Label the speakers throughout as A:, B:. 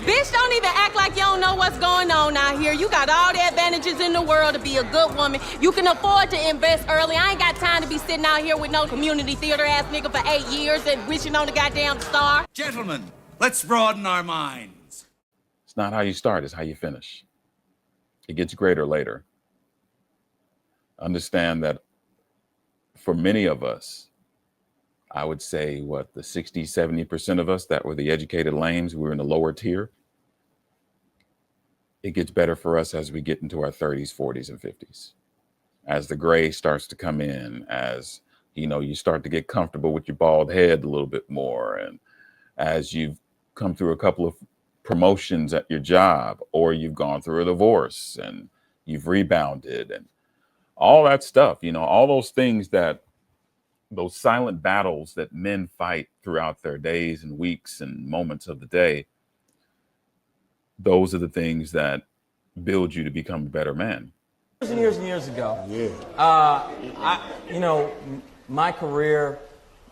A: Bitch, don't even act like you don't know what's going on out here. You got all the advantages in the world to be a good woman. You can afford to invest early. I ain't got time to be sitting out here with no community theater ass nigga for 8 years and wishing on the goddamn star.
B: Gentlemen, let's broaden our minds.
C: It's not how you start, it's how you finish. It gets greater later. Understand that for many of us, I would say, the 60, 70% of us that were the educated lames, we were in the lower tier. It gets better for us as we get into our 30s, 40s, and 50s. As the gray starts to come in, as you start to get comfortable with your bald head a little bit more, and as you've come through a couple of promotions at your job, or you've gone through a divorce and you've rebounded, and all that stuff, all those things those silent battles that men fight throughout their days and weeks and moments of the day, those are the things that build you to become a better man.
D: Years and years and years ago, my career,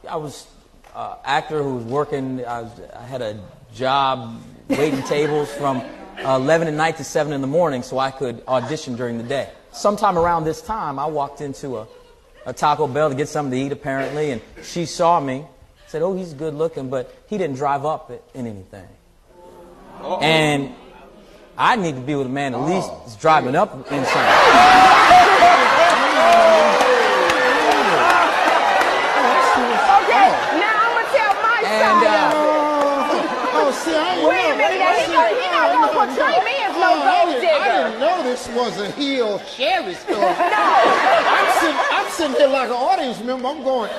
D: I was an actor who was working, I had a job waiting tables from 11 at night to 7 in the morning so I could audition during the day. Sometime around this time, I walked into a Taco Bell to get something to eat, apparently, and she saw me, said, oh, he's good looking, but he didn't drive up in anything. And I need to be with a man at least that's driving up in something.
E: Okay, now I'm going to tell my side. Wait a minute, he not going to portray me as no gold digger.
F: I didn't know this was a heel Sherry store.
E: No.
F: I'm sitting here like an audience member. I'm going,
E: I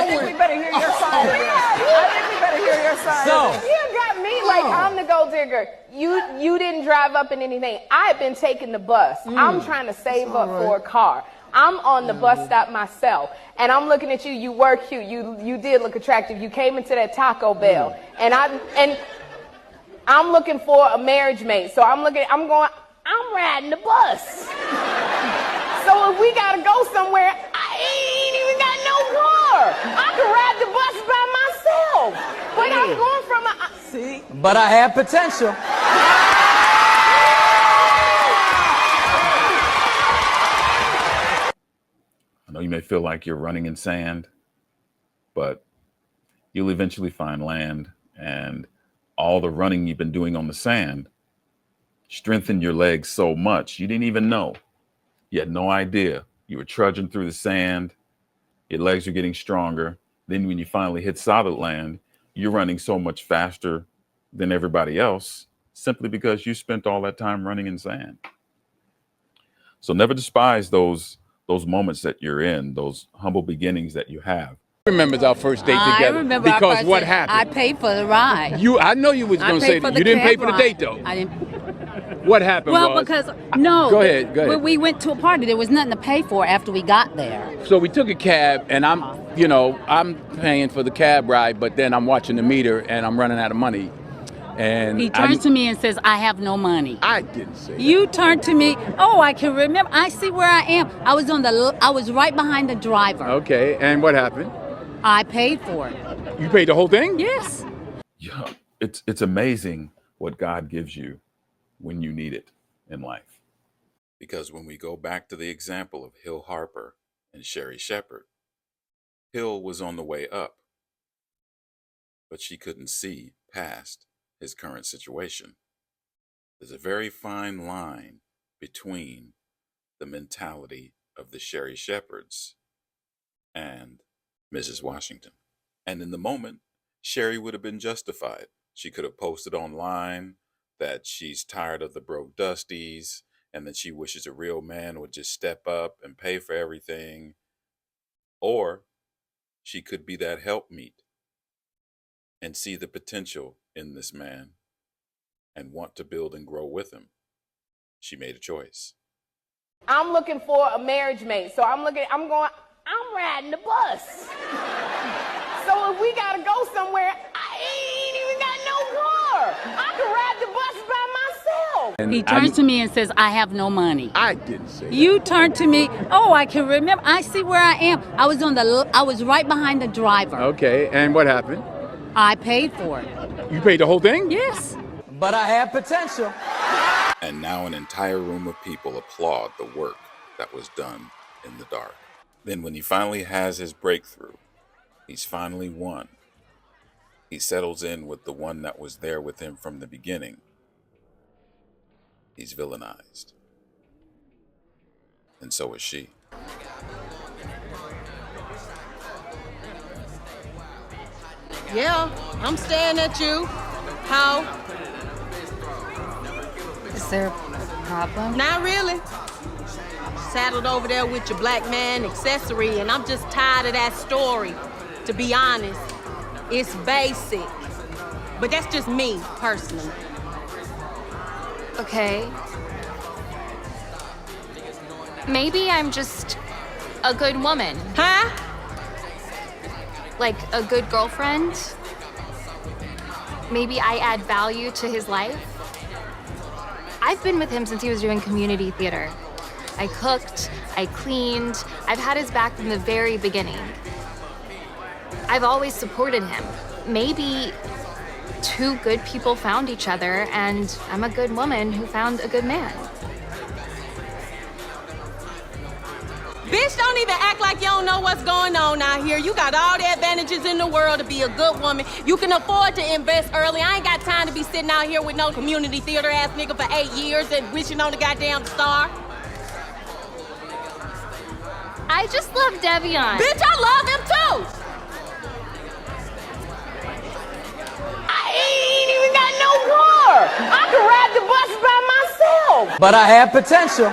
E: think we better hear your side of this. I think we better hear your side of this. You got me like I'm the gold digger. You didn't drive up in anything. I've been taking the bus. I'm trying to save up for a car. I'm on the bus stop myself, and I'm looking at you. You were cute. You did look attractive. You came into that Taco Bell, and I'm looking for a marriage mate. So I'm riding the bus. So if we gotta go somewhere, I ain't even got no car. I can ride the bus by myself. But I'm going from
D: See? But I have potential.
C: I know you may feel like you're running in sand, but you'll eventually find land, and all the running you've been doing on the sand strengthened your legs so much you didn't even know. You had no idea. You were trudging through the sand, your legs are getting stronger. Then when you finally hit solid land, you're running so much faster than everybody else simply because you spent all that time running in sand. So never despise those moments that you're in, those humble beginnings that you have.
G: Remembers our first date together.
H: I remember
G: because what happened?
H: I paid for the ride.
G: I know you was going to say that. You didn't pay for the date though.
H: I didn't.
G: What happened
H: Well,
G: was...
H: because, no.
G: Go ahead.
H: We went to a party. There was nothing to pay for after we got there.
G: So we took a cab, and I'm paying for the cab ride, but then I'm watching the meter, and I'm running out of money. And
H: he turns to me and says, I have no money.
G: I didn't say that.
H: You turned to me. Oh, I can remember. I see where I am. I was right behind the driver.
G: Okay, and what happened?
H: I paid for it.
G: You paid the whole thing?
H: Yes.
C: Yeah, it's amazing what God gives you when you need it in life. Because when we go back to the example of Hill Harper and Sherry Shepherd, Hill was on the way up, but she couldn't see past his current situation. There's a very fine line between the mentality of the Sherry Shepherds and Mrs. Washington. And in the moment, Sherry would have been justified. She could have posted online that she's tired of the broke dusties and that she wishes a real man would just step up and pay for everything. Or she could be that helpmeet and see the potential in this man and want to build and grow with him. She made a choice.
E: I'm looking for a marriage mate. So I'm riding the bus. So if we gotta go somewhere, I ain't even got no car. I can ride the bus by myself.
G: And
H: He turns to me and says, I have no money.
G: I didn't say that.
H: You turned to me. Oh, I can remember. I see where I am. I was right behind the driver.
G: Okay, and what happened?
H: I paid for it.
G: You paid the whole thing?
H: Yes.
D: But I have potential.
C: And now an entire room of people applaud the work that was done in the dark. Then when he finally has his breakthrough, he's finally won. He settles in with the one that was there with him from the beginning. He's villainized. And so is she.
A: Yeah, I'm staring at you. How?
I: Is there a problem?
A: Not really. Saddled over there with your black man accessory, and I'm just tired of that story, to be honest. It's basic. But that's just me, personally.
I: Okay. Maybe I'm just a good woman.
A: Huh?
I: Like a good girlfriend. Maybe I add value to his life. I've been with him since he was doing community theater. I cooked, I cleaned, I've had his back from the very beginning. I've always supported him. Maybe two good people found each other, and I'm a good woman who found a good man.
A: Bitch, don't even act like you don't know what's going on out here. You got all the advantages in the world to be a good woman. You can afford to invest early. I ain't got time to be sitting out here with no community theater ass nigga for 8 years and wishing on the goddamn star.
I: I just love Devion.
A: Bitch, I love him too.
E: I ain't even got no car. I can ride the bus by myself.
D: But I have potential.